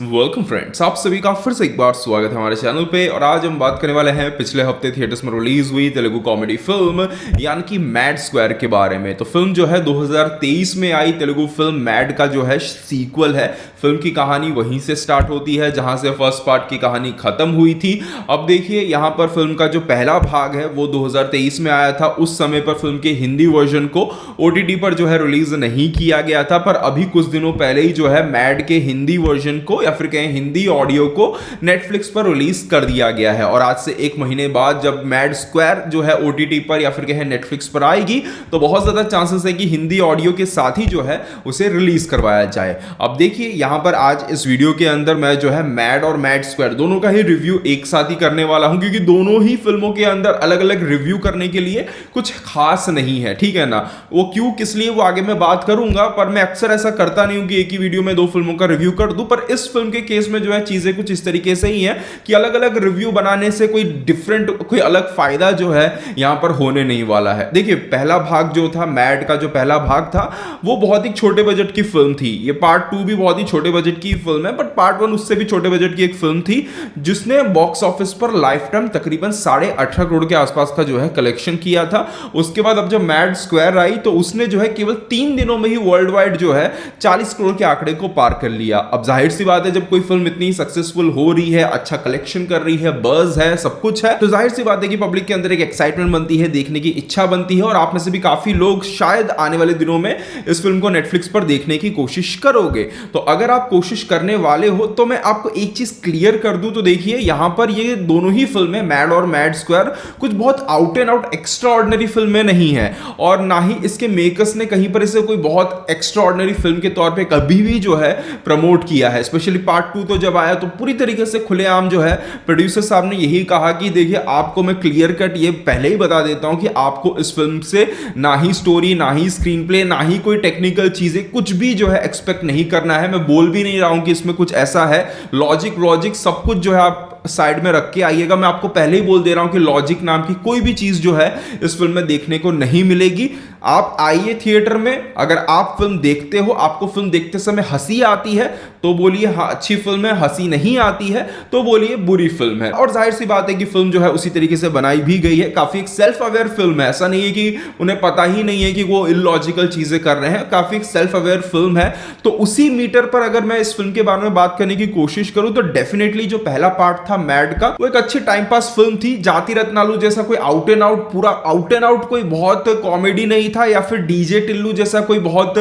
Welcome friends, आप सभी का फिर से एक बार स्वागत है हमारे चैनल पे। और आज हम बात करने वाले हैं पिछले हफ्ते थिएटर्स में रिलीज हुई तेलुगु कॉमेडी फिल्म यानी कि मैड स्क्वायर के बारे में। तो फिल्म जो है 2023 में आई तेलुगु फिल्म मैड का जो है सीक्वल है। फिल्म की कहानी वहीं से स्टार्ट होती है जहां से फर्स्ट पार्ट की कहानी खत्म हुई थी। अब देखिए यहाँ पर फिल्म का जो पहला भाग है वो 2023 में आया था। उस समय पर फिल्म के हिंदी वर्जन को ओटीटी पर जो है रिलीज नहीं किया गया था, पर अभी कुछ दिनों पहले ही जो है मैड के हिंदी वर्जन को या फिर कहें हिंदी ऑडियो को नेटफ्लिक्स पर रिलीज कर दिया गया है। और आज से एक महीने बाद जब मैड स्क्वायर जो है ओटीटी पर या फिर कहें नेटफ्लिक्स पर आएगी तो बहुत ज्यादा चांसेस है कि हिंदी ऑडियो के साथ ही जो है उसे रिलीज करवाया जाए। अब देखिए यहां पर आज इस वीडियो के अंदर मैं जो है मैड और मैड स्क्वायर दोनों का ही रिव्यू एक साथ ही करने वाला हूं, क्योंकि दोनों ही फिल्मों के अंदर अलग अलग रिव्यू करने के लिए कुछ खास नहीं है, ठीक है ना। वो क्यों किस लिए वो आगे मैं बात करूंगा, पर मैं अक्सर ऐसा करता नहीं हूं कि एक ही वीडियो में दो फिल्मों का रिव्यू कर दूं। पर इस फिल्म के केस में जो है चीजें कुछ इस तरीके से ही है कि अलग अलग रिव्यू बनाने से कोई डिफरेंट कोई अलग फायदा जो है यहां पर होने नहीं वाला है। देखिए पहला भाग जो था मैड का, जो पहला भाग था वो बहुत ही छोटे बजट की फिल्म थी। ये पार्ट 2 भी बहुत ही छोटे बजट की फिल्म है, बट पार्ट 1 उससे भी छोटे बजट की एक फिल्म थी जिसने बॉक्स ऑफिस पर लाइफ टाइम तकरीबन 18.5 करोड़ के आसपास का जो है कलेक्शन किया था। उसके बाद अब जब मैड स्क्वायर आई तो उसने जो है केवल 3 दिनों में ही वर्ल्ड वाइड जो है 40 करोड़ के आंकड़े को पार कर लिया। अब जाहिर सी बात है जब कोई फिल्म इतनी सक्सेसफुल हो रही है, अच्छा कलेक्शन कर रही है, बuzz है, सब कुछ है, तो जाहिर सी बात है कि पब्लिक के अंदर एक एक्साइटमेंट बनती है, देखने की इच्छा बनती है। और आप में से भी काफी लोग शायद आने वाले दिनों में इस फिल्म को नेटफ्लिक्स पर देखने की कोशिश करोगे। तो अगर आप कोशिश करने वाले हो तो मैं आपको एक चीज क्लियर कर दूं, तो देखिए यहां पर ये दोनों ही फिल्में मैड और मैड स्क्वायर कुछ बहुत out and out extra ordinary फिल्में नहीं है, और ना ही इसके मेकर्स ने कहीं पर इसे कोई बहुत एक्स्ट्रा ऑर्डिनरी फिल्म के तौर पे कभी भी जो है प्रमोट किया है। स्पेशली पार्ट 2 तो जब आया तो पूरी तरीके से खुलेआम जो है प्रोड्यूसर साहब ने यही कहा कि देखिए आपको मैं क्लियर कट ये पहले ही बता देता हूं कि आपको इस फिल्म से ना ही स्टोरी, ना ही स्क्रीन प्ले, ना ही कोई टेक्निकल चीजें कुछ भी जो है एक्सपेक्ट नहीं करना है। मैं बोल भी नहीं रहा हूं कि इसमें कुछ ऐसा है, लॉजिक सब कुछ जो है आप साइड में रख के आइएगा। मैं आपको पहले ही बोल दे रहा हूं कि लॉजिक नाम की कोई भी चीज जो है इस फिल्म में देखने को नहीं मिलेगी। आप आइए थिएटर में, अगर आप फिल्म देखते हो, आपको फिल्म देखते समय हंसी आती है तो बोलिए हाँ अच्छी फिल्म है, हंसी नहीं आती है तो बोलिए बुरी फिल्म है। और जाहिर सी बात है कि फिल्म जो है उसी तरीके से बनाई भी गई है। काफी एक सेल्फ अवेयर फिल्म है, ऐसा नहीं है कि उन्हें पता ही नहीं है कि वो इलॉजिकल चीजें कर रहे हैं। काफी एक सेल्फ अवेयर फिल्म है। तो उसी मीटर पर अगर मैं इस फिल्म के बारे में बात करने की कोशिश करूं तो डेफिनेटली जो पहला पार्ट था मैड का वो एक अच्छी टाइम पास फिल्म थी। जाति रत्नालू जैसा कोई आउट एंड आउट, पूरा आउट एंड आउट कोई बहुत कॉमेडी नहीं था, या फिर डीजे टिल्लू जैसा कोई बहुत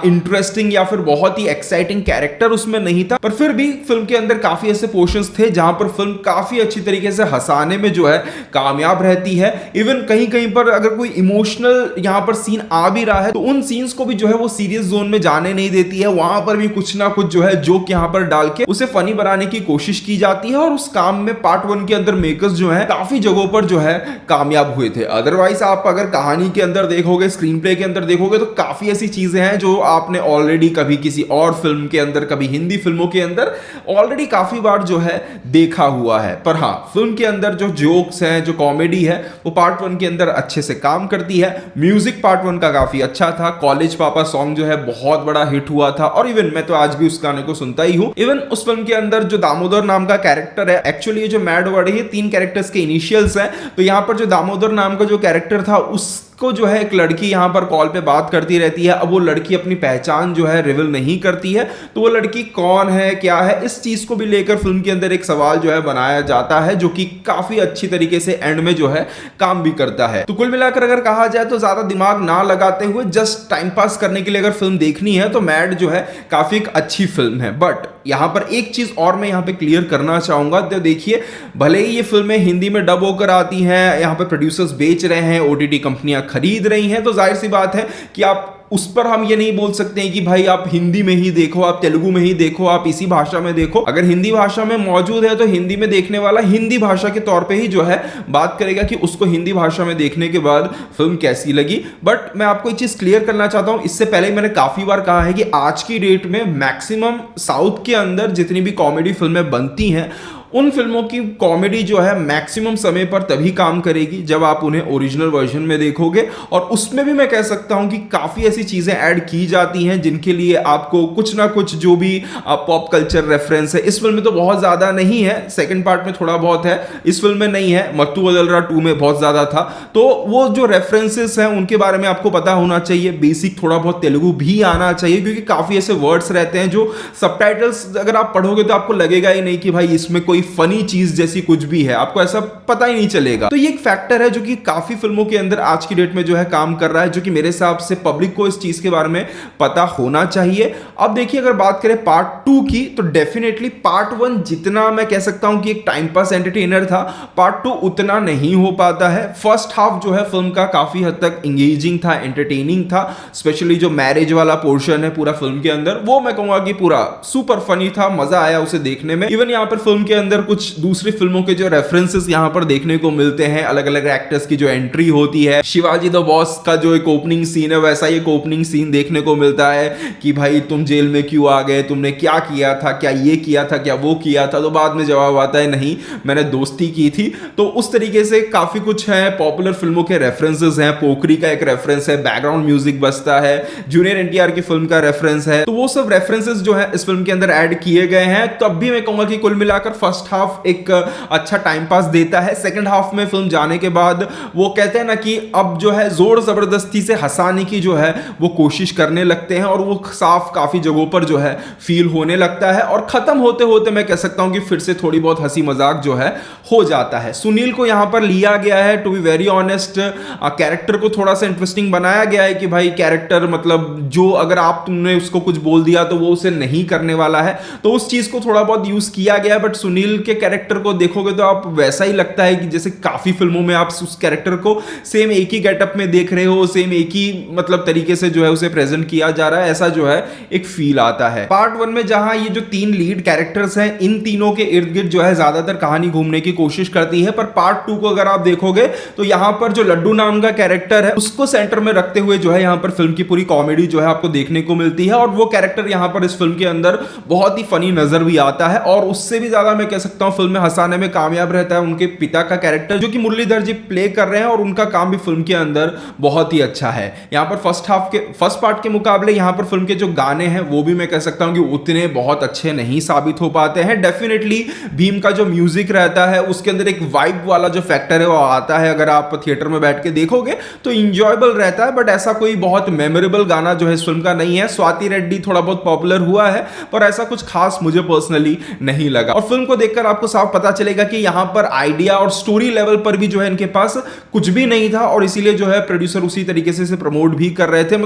इंटरेस्टिंग या फिर बहुत ही एक्साइटिंग कैरेक्टर उसमें नहीं था। पर फिर भी फिल्म के अंदर काफी ऐसे पोर्शंस थे जहां पर फिल्म काफी अच्छी तरीके से हंसाने में जो है कामयाब रहती है। इवन कहीं कहीं पर अगर कोई इमोशनल यहां पर सीन आ भी रहा है तो उन सीन्स को भी जो है वो सीरियस जोन में जाने नहीं देती है। वहां पर भी कुछ ना कुछ जो है जोक यहां पर डाल के उसे फनी बनाने की कोशिश की जाती है। और उस काम में पार्ट 1 के अंदर मेकर्स जो है काफी जगहों पर जो है कामयाब हुए थे। अदरवाइज आप अगर कहानी के अंदर देखोगे, स्क्रीन प्ले के अंदर देखोगे तो काफी ऐसी चीजें हैं जो आपने ऑलरेडी कभी किसी और फिल्म के अंदर, कभी हिंदी फिल्मों के अंदर ऑलरेडी काफी बार जो है देखा हुआ है। पर हाँ, फिल्म के अंदर जो जोक्स हैं, जो कॉमेडी है वो पार्ट 1 के अंदर अच्छे से काम करती है। म्यूजिक पार्ट 1 का काफी अच्छा था। कॉलेज पापा सॉन्ग जो है बहुत बड़ा हिट हुआ था, और इवन मैं तो आज भी उस गाने को सुनता ही हूं। इवन उस फिल्म के अंदर जो दामोदर नाम का कैरेक्टर है, एक्चुअली ये जो मैड वर्ड है 3 कैरेक्टर्स के इनिशियल्स हैं, तो यहां पर जो दामोदर नाम का जो कैरेक्टर था उसको जो है एक लड़की यहां पर कॉल पे बात करती रहती है। अब वो लड़की अपनी पहचान जो है रिवील नहीं करती है, तो वो लड़की कौन है, क्या है, इस चीज को भी लेकर फिल्म के अंदर एक सवाल जो है बनाया जाता है, जो कि काफी अच्छी तरीके से एंड में जो है काम भी करता है। तो कुल मिलाकर अगर कहा जाए तो ज्यादा दिमाग ना लगाते हुए जस्ट टाइम पास करने के लिए अगर फिल्म देखनी है तो मैड जो है काफी एक अच्छी फिल्म है। बट यहां पर एक चीज और मैं यहां पे क्लियर करना चाहूंगा। तो देखिए भले ही ये फिल्में हिंदी में डब होकर आती हैं, यहां पे प्रोड्यूसर्स बेच रहे हैं, ओटीटी कंपनियां खरीद रही हैं, तो जाहिर सी बात है कि आप उस पर हम ये नहीं बोल सकते हैं कि भाई आप हिंदी में ही देखो, आप तेलुगु में ही देखो, आप इसी भाषा में देखो। अगर हिंदी भाषा में मौजूद है तो हिंदी में देखने वाला हिंदी भाषा के तौर पे ही जो है बात करेगा कि उसको हिंदी भाषा में देखने के बाद फिल्म कैसी लगी। बट मैं आपको एक चीज क्लियर करना चाहता हूं, इससे पहले मैंने काफी बार कहा है कि आज की डेट में मैक्सिमम साउथ के अंदर जितनी भी कॉमेडी फिल्में बनती हैं उन फिल्मों की कॉमेडी जो है मैक्सिमम समय पर तभी काम करेगी जब आप उन्हें ओरिजिनल वर्जन में देखोगे, और उसमें भी मैं कह सकता हूं कि काफी ऐसी चीजें ऐड की जाती हैं जिनके लिए आपको कुछ ना कुछ जो भी पॉप कल्चर रेफरेंस है, इस फिल्म में तो बहुत ज्यादा नहीं है, सेकंड पार्ट में थोड़ा बहुत है, इस फिल्म में नहीं है, मत्तू बदलरा 2 में बहुत ज्यादा था। तो वो जो रेफरेंसेस हैं उनके बारे में आपको पता होना चाहिए, बेसिक थोड़ा बहुत तेलुगु भी आना चाहिए, क्योंकि काफी ऐसे वर्ड्स रहते हैं जो सबटाइटल्स अगर आप पढ़ोगे तो आपको लगेगा ही नहीं कि भाई इसमें कोई फनी चीज जैसी कुछ भी है, आपको ऐसा पता ही नहीं चलेगा। तो ये एक फैक्टर है जो कि काफी फिल्मों के अंदर आज की डेट में जो है काम कर रहा है, जो कि मेरे हिसाब से पब्लिक को इस चीज के बारे में पता होना चाहिए। अब देखिए, अगर बात करें पार्ट 2 की, तो डेफिनेटली पार्ट 1 जितना मैं कह सकता हूं कि एक टाइम पास एंटरटेनर था, पार्ट 2 उतना नहीं हो पाता है। फर्स्ट हाफ जो है फिल्म का काफी हद तक इंगेजिंग था, एंटरटेनिंग था, स्पेशली जो मैरिज वाला पोर्शन है पूरा फिल्म के अंदर, वो मैं कहूंगा कि पूरा सुपर फनी था, मजा आया उसे देखने में। इवन यहाँ पर फिल्म के अंदर कुछ दूसरी फिल्मों के जो रेफरेंसेस यहाँ पर देखने को मिलते हैं, अलग अलग एक्टर्स की जो एंट्री होती है, शिवाजी द बॉस का जो एक ओपनिंग सीन है वैसा ही एक ओपनिंग सीन देखने को मिलता है कि भाई तुम जेल में क्यों आ गए, तुमने क्या किया था, क्या ये किया था, क्या वो किया था, तो बाद में जवाब आता है नहीं मैंने दोस्ती की थी। तो उस तरीके से काफी कुछ है, पॉपुलर फिल्मों के रेफरेंसेस हैं, पोखरी का एक रेफरेंस है, बैकग्राउंड म्यूजिक बजता है, जूनियर एनटीआर की फिल्म का रेफरेंस है, तो वो सब रेफरेंसेस जो है इस फिल्म के अंदर ऐड किए गए हैं। तब भी मैं कहूंगा कि कुल मिलाकर फर्स्ट हाफ एक अच्छा टाइम पास देता है। सेकंड हाफ में फिल्म जाने के बाद वो कहते हैं ना कि अब जो है जोर जबरदस्ती से हंसाने की जो है वो कोशिश करने लगते हैं, और वो साफ काफी जगहों पर जो है फील होने लगता है, और खत्म होते होते मैं कह सकता हूं कि फिर से थोड़ी बहुत हंसी मजाक जो है हो जाता है। सुनील को यहां पर लिया गया है, to be very honest character को थोड़ा सा इंटरेस्टिंग बनाया गया है कि भाई कैरेक्टर मतलब जो अगर आप तुमने उसको कुछ बोल दिया तो वो उसे नहीं करने वाला है, तो उस चीज को थोड़ा बहुत यूज किया गया है। बट सुनील के कैरेक्टर को देखोगे तो आप वैसा ही लगता है कि जैसे काफी फिल्मों में आप उस कैरेक्टर को सेम एक ही गेटअप में देख रहे हो, सेम एक ही मतलब तरीके से जो है उसे प्रेजेंट किया जा रहा है, ऐसा जो है एक फील आता है। पार्ट 1 में जहां ये जो 3 लीड कैरेक्टर्स हैं, इन तीनों के इर्द गिर्द जो है ज्यादातर कहानी घूमने की कोशिश करती है, पर पार्ट 2 को अगर आप देखोगे तो यहां पर जो लड्डू नाम का कैरेक्टर है उसको सेंटर में रखते हुए जो है यहां पर फिल्म की पूरी कॉमेडी जो है आपको देखने को मिलती है, और वो कैरेक्टर यहां पर इस फिल्म के अंदर बहुत ही फनी नजर भी आता है। और उससे भी ज्यादा मैं कह सकता हूं फिल्म में हंसाने में कामयाब रहता है उनके पिता का कैरेक्टर, जो कि मुरलीधर जी प्ले कर रहे हैं, और उनका काम भी फिल्म के अंदर बहुत ही अच्छा है। यहां पर फर्स्ट पार्ट के मुकाबले यहां पर फिल्म के जो गाने हैं वो भी मैं कह सकता हूं कि उतने बहुत अच्छे नहीं साबित हो पाते हैं। डेफिनेटली भीम का जो म्यूजिक रहता है उसके अंदर एक वाइब वाला जो फैक्टर है वो आता है, अगर आप थिएटर में बैठ के देखोगे तो इंजॉयबल रहता है, बट ऐसा कोई बहुत मेमोरेबल गाना जो है इस फिल्म का नहीं है। स्वाति रेड्डी थोड़ा बहुत पॉपुलर हुआ है, पर ऐसा कुछ खास मुझे पर्सनली नहीं लगा, और फिल्म को देखकर आपको साफ पता चलेगा कि यहां पर आइडिया और स्टोरी लेवल पर भी जो है इनके पास कुछ भी नहीं था, और इसीलिए जो है प्रोड्यूसर उसी तरीके से प्रमोट भी कर रहे थे।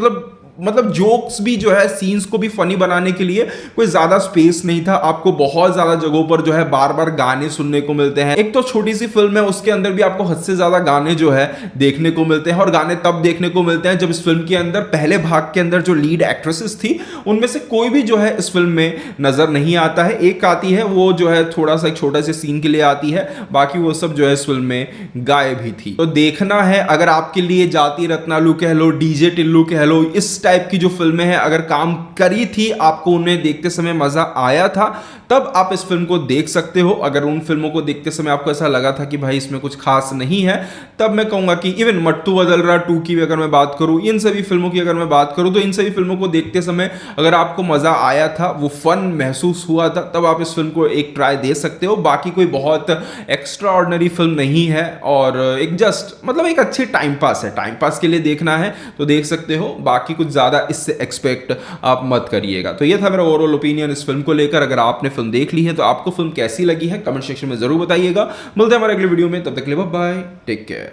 मतलब जोक्स भी जो है सीन्स को भी फनी बनाने के लिए कोई ज्यादा स्पेस नहीं था, आपको बहुत ज्यादा जगहों पर जो है बार बार गाने सुनने को मिलते हैं। एक तो छोटी सी फिल्म है, उसके अंदर भी आपको हद से ज्यादा गाने जो है देखने को मिलते हैं, और गाने तब देखने को मिलते हैं जब इस फिल्म के अंदर पहले भाग के अंदर जो लीड एक्ट्रेसेस थी उनमें से कोई भी जो है इस फिल्म में नजर नहीं आता है। एक आती है, वो जो है थोड़ा सा एक छोटा सा सीन के लिए आती है, बाकी वो सब जो है इस फिल्म में गायब ही थी। तो देखना है, अगर आपके लिए जाति रत्नालू कह लो, डीजे टिल्लू कह लो, इस टाइप की जो फिल्में हैं अगर काम करी थी, आपको उन्हें देखते समय मजा आया था, तब आप इस फिल्म को देख सकते हो। अगर उन फिल्मों को देखते समय आपको ऐसा लगा था कि भाई इसमें कुछ खास नहीं है, तब मैं कहूंगा कि इवन मट्टू बदलरा 2 की अगर मैं बात करूं, इन सभी फिल्मों की अगर मैं बात करूं, तो इन सभी फिल्मों को देखते समय अगर आपको मजा आया था, वो फन महसूस हुआ था, तब आप इस फिल्म को एक ट्राई दे सकते हो। बाकी कोई बहुत एक्स्ट्रा ऑर्डिनरी फिल्म नहीं है, और एक जस्ट मतलब एक अच्छी टाइम पास है, टाइम पास के लिए देखना है तो देख सकते हो, बाकी कुछ ज्यादा इससे एक्सपेक्ट आप मत करिएगा। तो ये था मेरा ओवरऑल ओपिनियन इस फिल्म को लेकर। अगर आपने फिल्म देख ली है तो आपको फिल्म कैसी लगी है कमेंट सेक्शन में जरूर बताइएगा। मिलते हैं हमारे अगले वीडियो में, तब तक के लिए बाय बाय, टेक केयर।